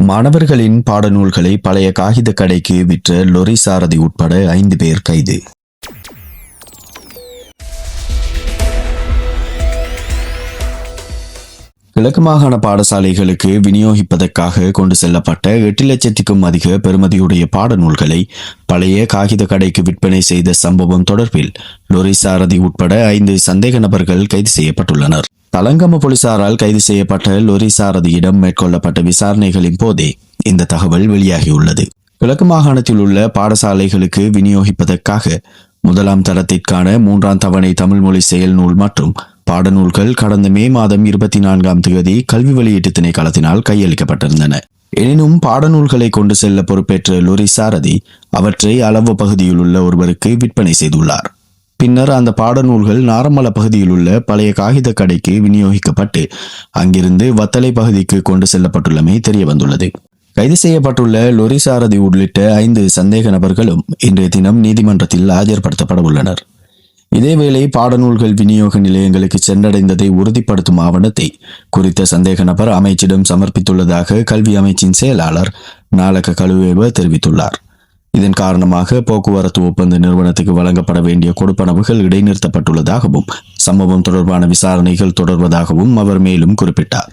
மாணவர்களின் பாடநூல்களை பழைய காகித கடைக்கு விற்ற லொரி சாரதி உட்பட 5 பேர் கைது. கிழக்கு மாகாண பாடசாலைகளுக்கு விநியோகிப்பதற்காக கொண்டு செல்லப்பட்ட 8 லட்சத்திற்கும் அதிக பெறுமதியுடைய பாடநூல்களை பழைய காகித கடைக்கு விற்பனை செய்த சம்பவம் தொடர்பில் லொரி சாரதி உட்பட 5 சந்தேக நபர்கள் கைது செய்யப்பட்டுள்ளனர். தலங்கம போலீசாரால் கைது செய்யப்பட்ட லொரி சாரதியிடம் மேற்கொள்ளப்பட்ட விசாரணைகளின் போதே இந்த தகவல் வெளியாகியுள்ளது. கிழக்கு மாகாணத்தில் உள்ள பாடசாலைகளுக்கு விநியோகிப்பதற்காக 1ஆம் தரத்திற்கான 3ஆம் தவணை தமிழ் மொழி செயல் நூல் மற்றும் பாடநூல்கள் கடந்த மே மாதம் 24ஆம் தேதி கல்வி வெளியீட்டு திணைக்களத்தினால் கையளிக்கப்பட்டிருந்தன. எனினும் பாடநூல்களை கொண்டு செல்ல பொறுப்பேற்ற லொரி சாரதி அவற்றை அளவு பகுதியில் உள்ள ஒருவருக்கு விற்பனை செய்துள்ளார். பின்னர் அந்த பாடநூல்கள் நாரமல பகுதியில் உள்ள பழைய காகித கடைக்கு விநியோகிக்கப்பட்டு அங்கிருந்து வத்தலை பகுதிக்கு கொண்டு செல்லப்பட்டுள்ளமை தெரிய வந்துள்ளது. கைது செய்யப்பட்டுள்ள லொரி சாரதி உள்ளிட்ட 5 சந்தேக நபர்களும் இன்றைய தினம் நீதிமன்றத்தில் ஆஜர்படுத்தப்பட உள்ளனர். இதேவேளை பாடநூல்கள் விநியோக நிலையங்களுக்கு சென்றடைந்ததை உறுதிப்படுத்தும் ஆவணத்தை குறித்த சந்தேக நபர் அமைச்சிடம் சமர்ப்பித்துள்ளதாக கல்வி அமைச்சின் செயலாளர் நாலக கலுவேவ தெரிவித்துள்ளார். இதன் காரணமாக போக்குவரத்து ஒப்பந்த நிறுவனத்துக்கு வழங்கப்பட வேண்டிய கொடுப்பனவுகள் இடைநிறுத்தப்பட்டுள்ளதாகவும் சம்பவம் தொடர்பான விசாரணைகள் தொடர்வதாகவும் அவர் மேலும் குறிப்பிட்டார்.